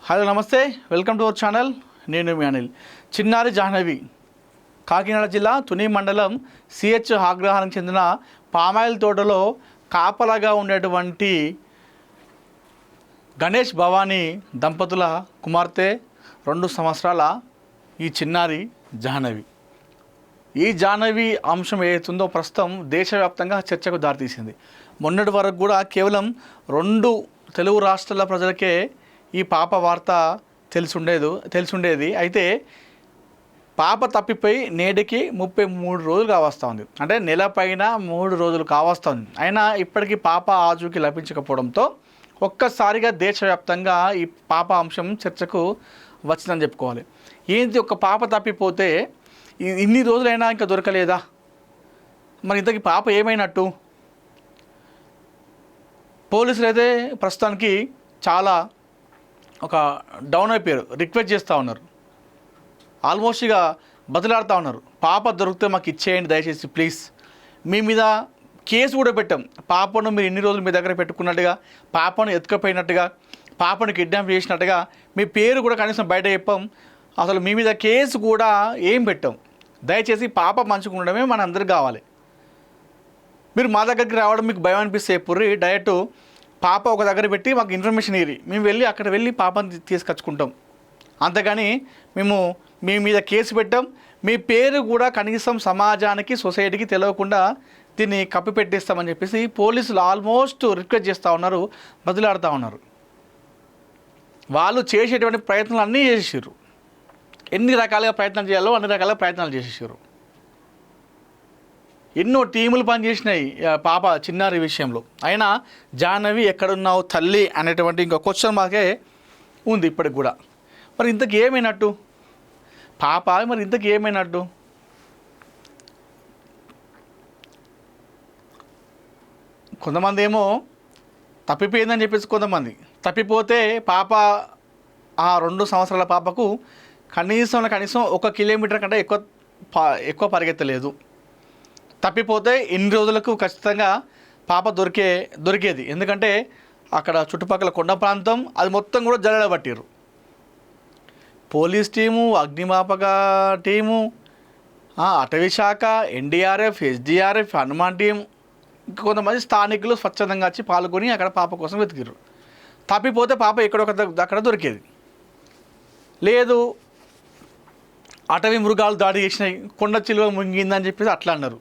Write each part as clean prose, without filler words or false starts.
Hello నమస్తే, welcome to our channel. నేను మీ అనిల్. చిన్నారి జాహ్నవి కాకినాడ జిల్లా తుని మండలం సిహెచ్ ఆగ్రహానికి చెందిన పామాయిల్ తోటలో కాపలాగా ఉండేటువంటి గణేష్ భవానీ దంపతుల కుమార్తె 2 సంవత్సరాల ఈ చిన్నారి జాహ్నవి. ఈ జాహ్నవి అంశం ఏదైతుందో ప్రస్తుతం దేశవ్యాప్తంగా చర్చకు దారితీసింది. మొన్నటి వరకు కూడా కేవలం 2 తెలుగు రాష్ట్రాల ప్రజలకే ఈ పాప వార్త తెలిసుండేది. అయితే పాప తప్పిపోయి నేటికి 33 రోజులు కావస్తుంది. అంటే నెల పైన 3 రోజులు కావస్తుంది. అయినా ఇప్పటికీ పాప ఆచూకీ లభించకపోవడంతో ఒక్కసారిగా దేశవ్యాప్తంగా ఈ పాప అంశం చర్చకు వచ్చిందని చెప్పుకోవాలి. ఏంటి, ఒక పాప తప్పిపోతే ఇన్ని రోజులైనా ఇంకా దొరకలేదా? మరి ఇంతకీ పాప ఏమైనట్టు? పోలీసులు అయితే ప్రస్తుతానికి చాలా ఒక డౌన్ అయిపోయారు. రిక్వెస్ట్ చేస్తూ ఉన్నారు, ఆల్మోస్ట్ ఇక బతిలాడుతూ ఉన్నారు. పాప దొరికితే మాకు ఇచ్చేయండి దయచేసి ప్లీజ్. మీ మీద కేసు కూడా పెట్టాం. పాపను మీరు ఇన్ని రోజులు మీ దగ్గర పెట్టుకున్నట్టుగా, పాపను ఎత్తుకపోయినట్టుగా, పాపను కిడ్నాప్ చేసినట్టుగా మీ పేరు కూడా కనీసం బయట చెప్పాం. అసలు మీ మీద కేసు కూడా ఏం పెట్టాం. దయచేసి పాప మంచిగా ఉండడమే మన అందరికి కావాలి. మీరు మా దగ్గరికి రావడం మీకు భయం అనిపిస్తే పుర్రి డైరెక్ట్ పాప ఒక దగ్గర పెట్టి మాకు ఇన్ఫర్మేషన్ ఇరి, మేము అక్కడ వెళ్ళి పాపని తీసుకొచ్చుకుంటాం. అంతేగాని మేము మీ మీద కేసు పెట్టాం. మీ పేరు కూడా కనీసం సమాజానికి, సొసైటీకి తెలియకుండా దీన్ని కప్పిపెట్టేస్తామని చెప్పేసి పోలీసులు ఆల్మోస్ట్ రిక్వెస్ట్ చేస్తూ ఉన్నారు, బదులాడుతూ ఉన్నారు. వాళ్ళు చేసేటువంటి ప్రయత్నాలు అన్నీ చేసేసారు. ఎన్ని రకాలుగా ప్రయత్నం చేయాలో అన్ని రకాలుగా ప్రయత్నాలు చేసేసారు. ఎన్నో టీములు పనిచేసినాయి పాప చిన్నారి విషయంలో. అయినా జాహ్నవి ఎక్కడున్నావు తల్లి అనేటువంటి ఇంకో క్వశ్చన్ మార్కే ఉంది ఇప్పటికి కూడా. మరి ఇంతకు ఏమైనట్టు పాప? మరి ఇంతకు ఏమైనట్టు? కొంతమంది ఏమో తప్పిపోయిందని చెప్పేసి, కొంతమంది తప్పిపోతే పాప ఆ 2 సంవత్సరాల పాపకు కనీసం 1 కిలోమీటర్ కంటే ఎక్కువ పరిగెత్తలేదు. తప్పిపోతే ఇన్ని రోజులకు ఖచ్చితంగా పాప దొరికేది. ఎందుకంటే అక్కడ చుట్టుపక్కల కొండ ప్రాంతం అది మొత్తం కూడా జల్లెడబట్టిరు. పోలీస్ టీము, అగ్నిమాపక టీము, అటవీ శాఖ, ఎన్డీఆర్ఎఫ్, ఎస్డీఆర్ఎఫ్, హనుమాన్ టీం, ఇంకా కొంతమంది స్థానికులు స్వచ్ఛందంగా వచ్చి పాల్గొని అక్కడ పాప కోసం వెతికిరు. తప్పిపోతే పాప అక్కడ దొరికేది. లేదు అటవీ మృగాలు దాడి చేసినాయి, కొండ చిలువ ముంగిందని చెప్పేసి అట్లా అన్నారు.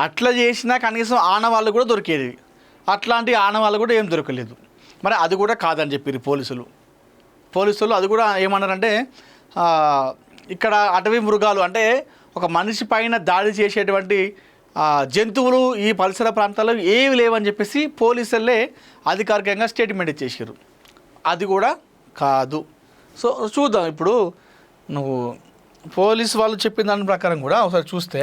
అట్లా చేసినా కనీసం ఆనవాళ్ళు కూడా దొరికేది. అట్లాంటి ఆనవాళ్ళు కూడా ఏం దొరకలేదు. మరి అది కూడా కాదని చెప్పారు పోలీసులు. అది కూడా ఏమన్నారంటే, ఇక్కడ అటవీ మృగాలు అంటే ఒక మనిషి పైన దాడి చేసేటువంటి జంతువులు ఈ పరిసర ప్రాంతాల్లో ఏవి లేవని చెప్పేసి పోలీసులే అధికారికంగా స్టేట్మెంట్ ఇచ్చేసారు. అది కూడా కాదు. సో చూద్దాం. ఇప్పుడు నువ్వు పోలీసు వాళ్ళు చెప్పిన దాని ప్రకారం కూడా ఒకసారి చూస్తే,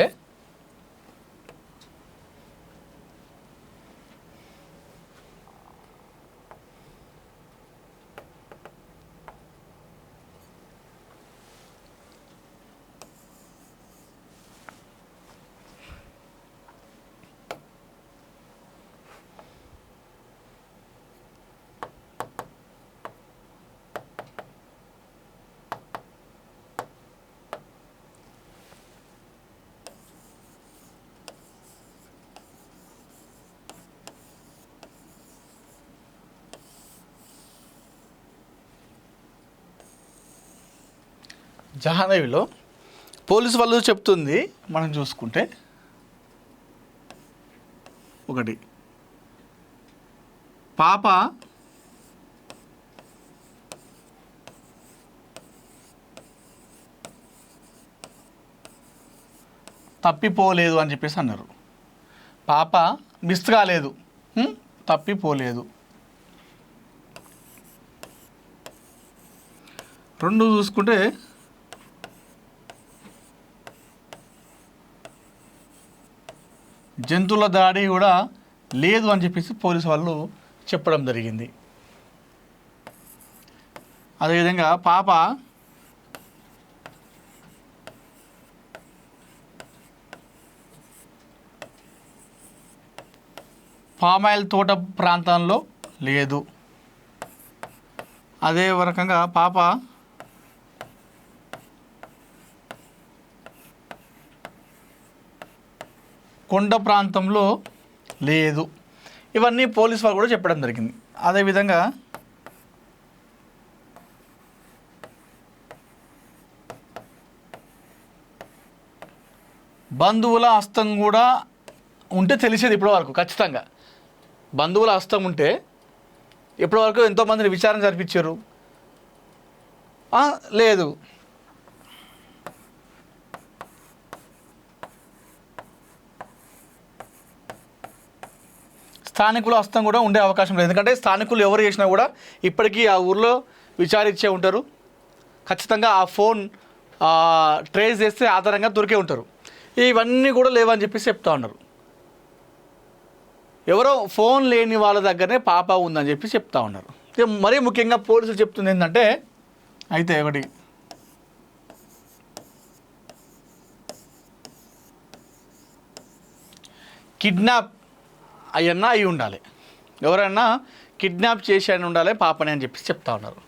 జాహ్నవిలో పోలీసు వాళ్ళు చెప్తుంది మనం చూసుకుంటే, ఒకటి పాప తప్పిపోలేదు అని చెప్పేసి అన్నారు. పాప మిస్ కాలేదు, తప్పిపోలేదు. 2 చూసుకుంటే జంతువుల దాడి కూడా లేదు అని చెప్పేసి పోలీసు వాళ్ళు చెప్పడం జరిగింది. అదేవిధంగా పాప పామాయిల్ తోట ప్రాంతంలో లేదు. అదే రకంగా పాప కొండ ప్రాంతంలో లేదు. ఇవన్నీ పోలీస్ వాళ్ళు కూడా చెప్పడం జరిగింది. అదేవిధంగా బంధువుల హస్తం కూడా ఉంటే తెలిసేది ఇప్పటి వరకు. ఖచ్చితంగా బంధువుల హస్తం ఉంటే ఇప్పటి వరకు ఎంతోమందిని విచారణ జరిపించారు. లేదు. స్థానికుల హస్తం కూడా ఉండే అవకాశం లేదు. ఎందుకంటే స్థానికులు ఎవరు చేసినా కూడా ఇప్పటికీ ఆ ఊర్లో విచారించే ఉంటారు. ఖచ్చితంగా ఆ ఫోన్ ట్రేస్ చేస్తే ఆధారంగా దొరికే ఉంటారు. ఇవన్నీ కూడా లేవని చెప్పేసి చెప్తా ఉన్నారు. ఎవరో ఫోన్ లేని వాళ్ళ దగ్గరనే పాప ఉందని చెప్పి చెప్తా ఉన్నారు. మరీ ముఖ్యంగా పోలీసులు చెప్తుంది ఏంటంటే, అయితే ఒకటి కిడ్నాప్ అయ్యన్నా అయి ఉండాలి, ఎవరైనా కిడ్నాప్ చేసి అని ఉండాలి పాపని అని చెప్పి చెప్తా ఉన్నారు.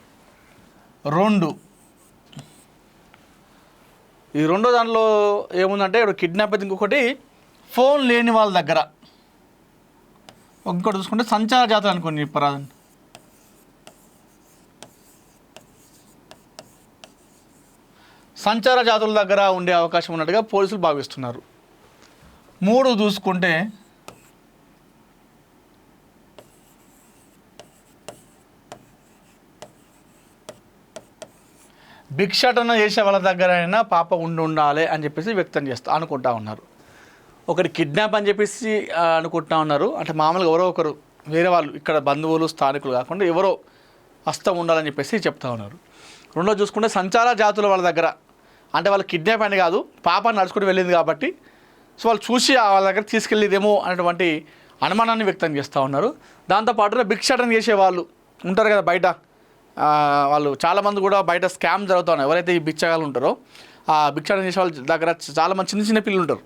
ఈ రెండో దానిలో ఏముందంటే కిడ్నాప్ అయితే ఇంకొకటి ఫోన్ లేని వాళ్ళ దగ్గర. ఇంకోటి చూసుకుంటే సంచార జాతర అనుకోండి చెప్పరాదండి. సంచార జాతుల దగ్గర ఉండే అవకాశం ఉన్నట్టుగా పోలీసులు భావిస్తున్నారు. 3 చూసుకుంటే భిక్షాటన చేసే వాళ్ళ దగ్గర అయినా పాప ఉండాలి అని చెప్పేసి వ్యక్తం అనుకుంటా ఉన్నారు. ఒకటి కిడ్నాప్ అని చెప్పేసి అనుకుంటా ఉన్నారు. అంటే మామూలుగా ఎవరో ఒకరు వేరే వాళ్ళు, ఇక్కడ బంధువులు స్థానికులు కాకుండా ఎవరో హస్తం ఉండాలని చెప్పేసి చెప్తా ఉన్నారు. రెండో చూసుకుంటే సంచార జాతుల వాళ్ళ దగ్గర, అంటే వాళ్ళు కిడ్నాప్ అని కాదు, పాప నడుచుకుంటూ వెళ్ళింది కాబట్టి సో వాళ్ళు చూసి వాళ్ళ దగ్గర తీసుకెళ్ళేదేమో అనేటువంటి అనుమానాన్ని వ్యక్తం చేస్తూ ఉన్నారు. దాంతోపాటుగా భిక్షాటన చేసే వాళ్ళు ఉంటారు కదా బయట, వాళ్ళు చాలామంది కూడా బయట స్కామ్ జరుగుతూ ఉన్నాయి. ఎవరైతే ఈ బిచ్చగాళ్ళు ఉంటారో ఆ భిక్షాటన చేసే వాళ్ళ దగ్గర చాలామంది చిన్న చిన్న పిల్లలు ఉంటారు.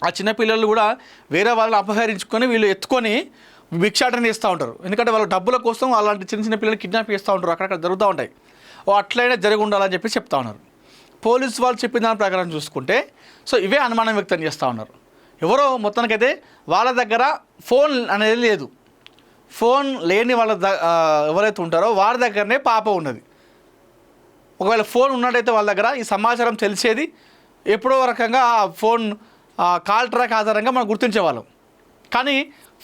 ఆ చిన్న పిల్లలు కూడా వేరే వాళ్ళని అపహరించుకొని వీళ్ళు ఎత్తుకొని భిక్షాటన చేస్తూ ఉంటారు. ఎందుకంటే వాళ్ళ డబ్బుల కోసం అలాంటి చిన్న చిన్న పిల్లలు కిడ్నాప్ చేస్తూ ఉంటారు, అక్కడక్కడ జరుగుతూ ఉంటాయి. అట్లయినా జరిగి ఉండాలని చెప్పి చెప్తా ఉన్నారు. పోలీసు వాళ్ళు చెప్పిన దాని ప్రకారం చూసుకుంటే సో ఇవే అనుమానం వ్యక్తం చేస్తూ ఉన్నారు. ఎవరో మొత్తానికైతే వాళ్ళ దగ్గర ఫోన్ అనేది లేదు. ఫోన్ లేని వాళ్ళ ఎవరైతే ఉంటారో వారి దగ్గరనే పాప ఉన్నది. ఒకవేళ ఫోన్ ఉన్నట్టయితే వాళ్ళ దగ్గర ఈ సమాచారం తెలిసేది ఎప్పుడో రకంగా ఫోన్ కాల్ ట్రాక్ ఆధారంగా మనం గుర్తించేవాళ్ళం. కానీ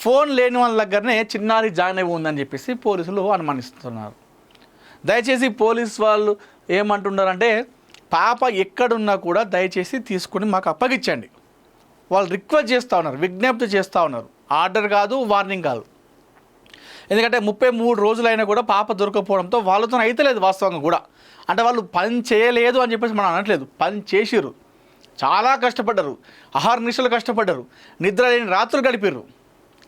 ఫోన్ లేని వాళ్ళ దగ్గరనే చిన్నారి జాయిన్ అయి ఉందని చెప్పేసి పోలీసులు అనుమానిస్తున్నారు. దయచేసి పోలీసు వాళ్ళు ఏమంటున్నారంటే, పాప ఎక్కడున్నా కూడా దయచేసి తీసుకుని మాకు అప్పగించండి. వాళ్ళు రిక్వెస్ట్ చేస్తూ ఉన్నారు, విజ్ఞప్తి చేస్తూ ఉన్నారు. ఆర్డర్ కాదు, వార్నింగ్ కాదు. ఎందుకంటే 33 రోజులైనా కూడా పాప దొరకపోవడంతో వాళ్ళతో అయితలేదు వాస్తవంగా కూడా. అంటే వాళ్ళు పని చేయలేదు అని చెప్పేసి మనం అనట్లేదు, పని చేసిర్రు, చాలా కష్టపడ్డారు, అహర్నిశలు కష్టపడ్డారు, నిద్ర లేని రాత్రులు గడిపారు.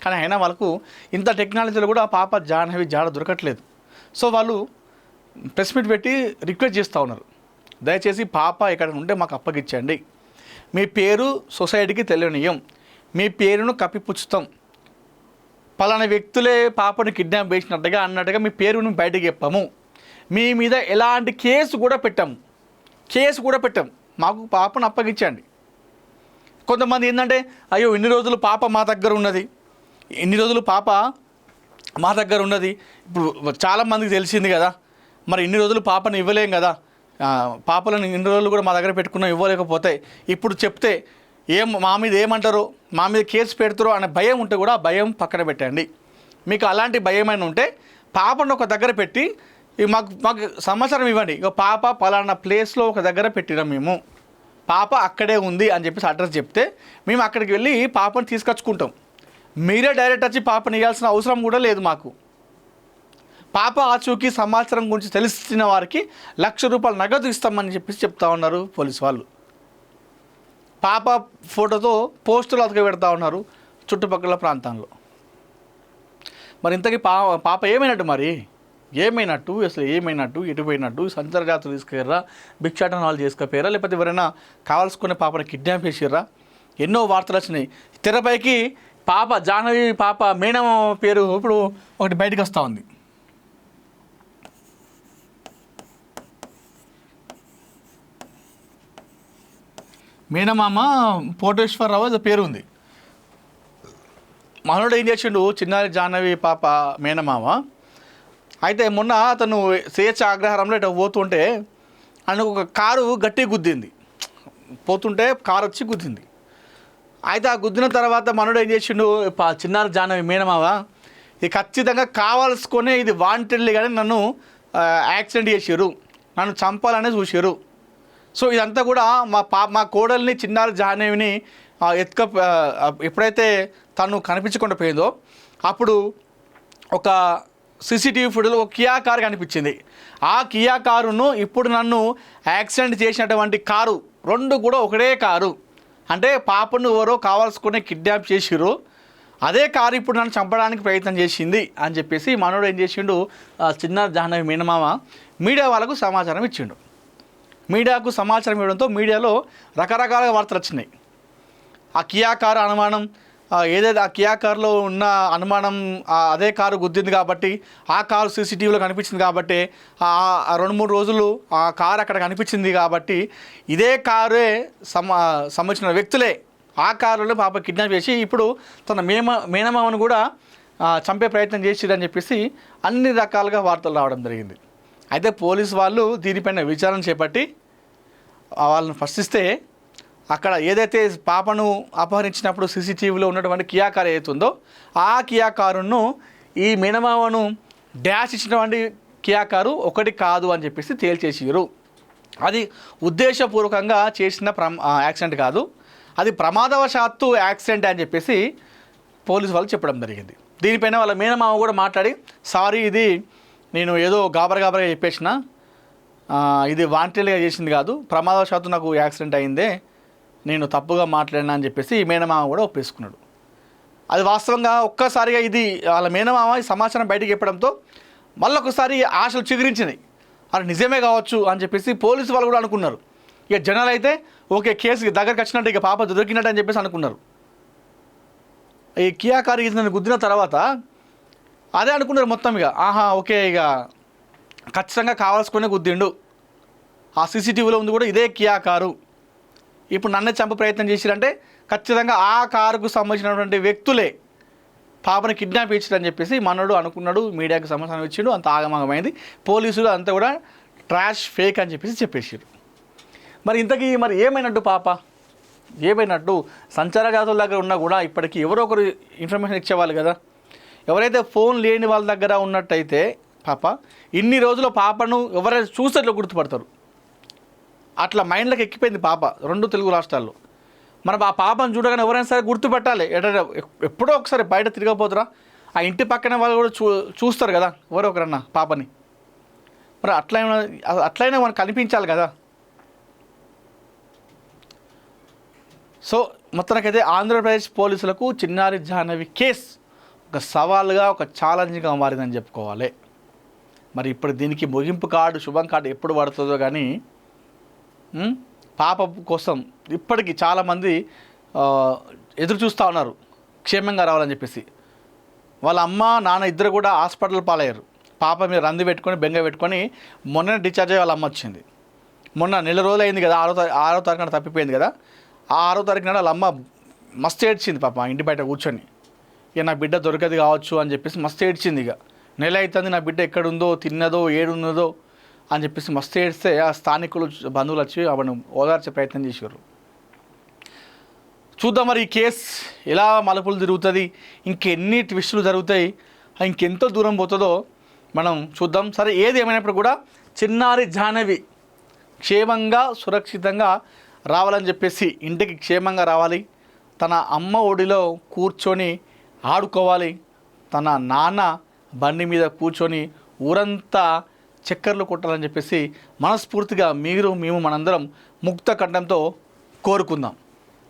కానీ అయినా వాళ్ళకు ఇంత టెక్నాలజీలో కూడా పాప జాడ దొరకట్లేదు. సో వాళ్ళు ప్రెస్ మీట్ పెట్టి రిక్వెస్ట్ చేస్తూ ఉన్నారు, దయచేసి పాప ఎక్కడ ఉంటే మాకు అప్పగించండి. మీ పేరు సొసైటీకి తెలియనియం, మీ పేరును కప్పిపుచ్చుతాం, పలానా వ్యక్తులే పాపను కిడ్నాప్ చేసినట్టుగా అన్నట్టుగా మీ పేరును బయటకు చెప్పాము, మీ మీద ఎలాంటి కేసు కూడా పెట్టాం, మాకు పాపను అప్పగించండి. కొంతమంది ఏంటంటే, అయ్యో ఇన్ని రోజులు పాప మా దగ్గర ఉన్నది, ఇప్పుడు చాలామందికి తెలిసింది కదా, మరి ఇన్ని రోజులు పాపను ఇవ్వలేం కదా, పాపలను ఇన్ని రోజులు కూడా మా దగ్గర పెట్టుకున్నాం, ఇవ్వలేకపోతే ఇప్పుడు చెప్తే మా మీద ఏమంటారో, మా మీద కేసు పెడతారో అనే భయం ఉంటే కూడా ఆ భయం పక్కన పెట్టండి. మీకు అలాంటి భయమైనా ఉంటే పాపను ఒక దగ్గర పెట్టి మాకు సమాచారం ఇవ్వండి. ఇక పాప పలానా ప్లేస్లో ఒక దగ్గర పెట్టినాం, మేము పాప అక్కడే ఉంది అని చెప్పేసి అడ్రస్ చెప్తే మేము అక్కడికి వెళ్ళి పాపను తీసుకొచ్చుకుంటాం. మీరే డైరెక్ట్ వచ్చి పాపని ఇవ్వాల్సిన అవసరం కూడా లేదు మాకు. పాప ఆచూకీ సమాచారం గురించి తెలిసిన వారికి ₹1,00,000 నగదు ఇస్తామని చెప్పేసి చెప్తా ఉన్నారు పోలీసు వాళ్ళు. పాప ఫోటోతో పోస్టులు అతక పెడతా ఉన్నారు చుట్టుపక్కల ప్రాంతాల్లో. మరి ఇంతకీ పాప ఏమైనట్టు అసలు ఏమైనట్టు, ఎటుపోయినట్టు, సంచార జాతర తీసుకెళ్ళరా, భిక్షాటన వాళ్ళు చేసుకపోయారా, లేకపోతే ఎవరైనా కావాల్సుకునే పాపని కిడ్నాప్ చేసిర్రా? ఎన్నో వార్తలు వచ్చినాయి తెరపైకి. పాప జాహ్నవి పాప మేనమ పేరు ఇప్పుడు ఒకటి బయటకు వస్తూ ఉంది. మేనమామ కోటేశ్వరరావు ఏదో పేరు ఉంది. మనోడు ఏం చేసిండు, చిన్నారి జాహ్నవి పాప మేనమామ. అయితే మొన్న అతను స్వేచ్ఛ ఆగ్రహారంలో ఇట్లా పోతుంటే ఆయనకు ఒక కారు గట్టిగా గుద్దింది. పోతుంటే కారు వచ్చి గుద్దింది. అయితే ఆ గుద్దిన తర్వాత మనోడు ఏం చేసిండు, చిన్నారి జాహ్నవి మేనమామ ఇది ఖచ్చితంగా కావాల్సుకొని ఇది వాంటెడ్లీ కానీ నన్ను యాక్సిడెంట్ చేసారు, నన్ను చంపాలనే చూసారు. సో ఇదంతా కూడా మా కోడల్ని చిన్నారి జాహ్నవిని ఎప్పుడైతే తను కనిపించకుండా పోయిందో అప్పుడు ఒక సీసీటీవీ ఫుటేజ్లో ఒక కియా కారు కనిపించింది. ఆ కియా కారును ఇప్పుడు నన్ను యాక్సిడెంట్ చేసినటువంటి కారు రెండు కూడా ఒకటే కారు. అంటే పాపను ఎవరో కావాల్సుకునే కిడ్నాప్ చేసిర్రు, అదే కారు ఇప్పుడు నన్ను చంపడానికి ప్రయత్నం చేసింది అని చెప్పేసి మనోడు ఏం చేసిండు, చిన్నారి జాహ్నవి మేనమామ మీడియా వాళ్ళకు సమాచారం ఇచ్చిండు. మీడియాకు సమాచారం ఇవ్వడంతో మీడియాలో రకరకాల వార్తలు వచ్చినాయి. ఆ కియా కారు అనుమానం ఏదైతే ఆ కియా కారులో ఉన్న అనుమానం అదే కారు గుద్దింది కాబట్టి ఆ కారు సీసీటీవీలో కనిపించింది కాబట్టి 2-3 రోజులు ఆ కారు అక్కడ కనిపించింది కాబట్టి ఇదే కారే సంబంధించిన వ్యక్తులే ఆ కారులో పాప కిడ్నాప్ చేసి ఇప్పుడు తన మేనమామను కూడా చంపే ప్రయత్నం చేసిరని చెప్పేసి అన్ని రకాలుగా వార్తలు రావడం జరిగింది. అయితే పోలీసు వాళ్ళు దీనిపైన విచారణ చేపట్టి వాళ్ళని ప్రశ్నిస్తే అక్కడ ఏదైతే పాపను అపహరించినప్పుడు సీసీటీవీలో ఉన్నటువంటి కియా కారు ఏదైతుందో ఆ కియా కారును ఈ మేనమామను డ్యాష్ ఇచ్చినటువంటి కియా కారు ఒకటి కాదు అని చెప్పేసి తేల్చేసిరు. అది ఉద్దేశపూర్వకంగా చేసిన యాక్సిడెంట్ కాదు, అది ప్రమాదవశాత్తు యాక్సిడెంట్ అని చెప్పేసి పోలీసు వాళ్ళు చెప్పడం జరిగింది. దీనిపైన వాళ్ళ మేనమామ కూడా మాట్లాడి సారీ ఇది నేను ఏదో గాబరగా చెప్పేసిన, ఇది వాంటెడ్గా చేసింది కాదు, ప్రమాదవశాత్తు నాకు యాక్సిడెంట్ అయిందే, నేను తప్పుగా మాట్లాడినా అని చెప్పేసి ఈ మేనమామ కూడా ఒప్పేసుకున్నాడు. అది వాస్తవంగా ఒక్కసారిగా ఇది వాళ్ళ మేనమామ ఈ సమాచారం బయటకు చెప్పడంతో మళ్ళీ ఒకసారి ఆశలు చిగురించినాయి. అది నిజమే కావచ్చు అని చెప్పేసి పోలీసు వాళ్ళు కూడా అనుకున్నారు. ఇక జనాలు అయితే ఓకే కేసు దగ్గరకు వచ్చినట్టు ఇక పాప దొరికినట్టు అని చెప్పేసి అనుకున్నారు. ఈ కియా కారు నన్ను గుద్దిన తర్వాత అదే అనుకున్నారు మొత్తం. ఇక ఓకే ఇక ఖచ్చితంగా కావాల్సుకునే గుద్దిండు, ఆ సీసీటీవీలో ఉంది కూడా ఇదే కియా కారు, ఇప్పుడు నన్నే చంప ప్రయత్నం చేసిరంటే ఖచ్చితంగా ఆ కారుకు సంబంధించినటువంటి వ్యక్తులే పాపని కిడ్నాప్ ఇచ్చారని చెప్పేసి మనోడు అనుకున్నాడు. మీడియాకు సమాచారం ఇచ్చిండు, అంత ఆగమాగమైంది. పోలీసులు అంతా కూడా ట్రాష్ ఫేక్ అని చెప్పేసి చెప్పేసారు. మరి ఇంతకీ మరి ఏమైనట్టు పాప ఏమైనట్టు? సంచార జాతుల దగ్గర ఉన్నా కూడా ఇప్పటికీ ఎవరో ఒకరు ఇన్ఫర్మేషన్ ఇచ్చేవాళ్ళు కదా. ఎవరైతే ఫోన్ లేని వాళ్ళ దగ్గర ఉన్నట్టయితే పాప ఇన్ని రోజుల పాపను ఎవరైనా చూసేట్లు గుర్తుపడతారు. అట్లా మైండ్లోకి ఎక్కిపోయింది పాప 2 తెలుగు రాష్ట్రాల్లో. మరి ఆ పాపను చూడగానే ఎవరైనా సరే గుర్తుపెట్టాలి. ఎప్పుడో ఒకసారి బయట తిరగపోతురా ఆ ఇంటి పక్కన వాళ్ళు కూడా చూస్తారు కదా ఎవరో ఒకరన్నా పాపని. మరి అట్లయినా మనకు కనిపించాలి కదా. సో మొత్తానికైతే ఆంధ్రప్రదేశ్ పోలీసులకు చిన్నారి జాహ్నవి కేసు ఒక సవాల్గా ఒక ఛాలెంజ్గా మారిందని చెప్పుకోవాలి. మరి ఇప్పుడు దీనికి ముగింపు కార్డు శుభం కార్డు ఎప్పుడు పడుతుందో కానీ పాప కోసం ఇప్పటికీ చాలామంది ఎదురు చూస్తూ ఉన్నారు క్షేమంగా రావాలని చెప్పేసి. వాళ్ళ అమ్మ నాన్న ఇద్దరు కూడా హాస్పిటల్ పాలయ్యారు. పాప మీద రంది పెట్టుకొని బెంగ పెట్టుకొని మొన్న డిశ్చార్జ్ అయ్యి వాళ్ళ అమ్మ వచ్చింది. మొన్న 4 రోజులు అయింది కదా, 6వ తారీఖున తప్పిపోయింది కదా. ఆ 6వ తారీఖున వాళ్ళ అమ్మ మస్తు ఏడ్చింది పాప ఇంటి బయట కూర్చొని. ఇక నా బిడ్డ దొరకదు కావచ్చు అని చెప్పేసి మస్తు ఏడ్చింది. ఇక నెల అవుతుంది నా బిడ్డ ఎక్కడుందో తిన్నదో ఏడున్నదో అని చెప్పేసి మస్తు ఏడిస్తే ఆ స్థానికులు బంధువులు వచ్చి ఆమెను ఓదార్చే ప్రయత్నం చేశారు. చూద్దాం మరి ఈ కేసు ఎలా మలుపులు తిరుగుతుంది, ఇంకెన్ని ట్విస్టులు జరుగుతాయి, ఇంకెంతో దూరం పోతుందో మనం చూద్దాం. సరే ఏది ఏమైనప్పుడు కూడా చిన్నారి జాహ్నవి క్షేమంగా సురక్షితంగా రావాలని చెప్పేసి ఇంటికి క్షేమంగా రావాలి, తన అమ్మ ఒడిలో కూర్చొని ఆడుకోవాలి, తన నాన్న బండి మీద కూర్చొని ఊరంతా చక్కర్లు కొట్టాలని చెప్పేసి మనస్ఫూర్తిగా మేము మనందరం ముక్త కంఠంతో కోరుకుందాం.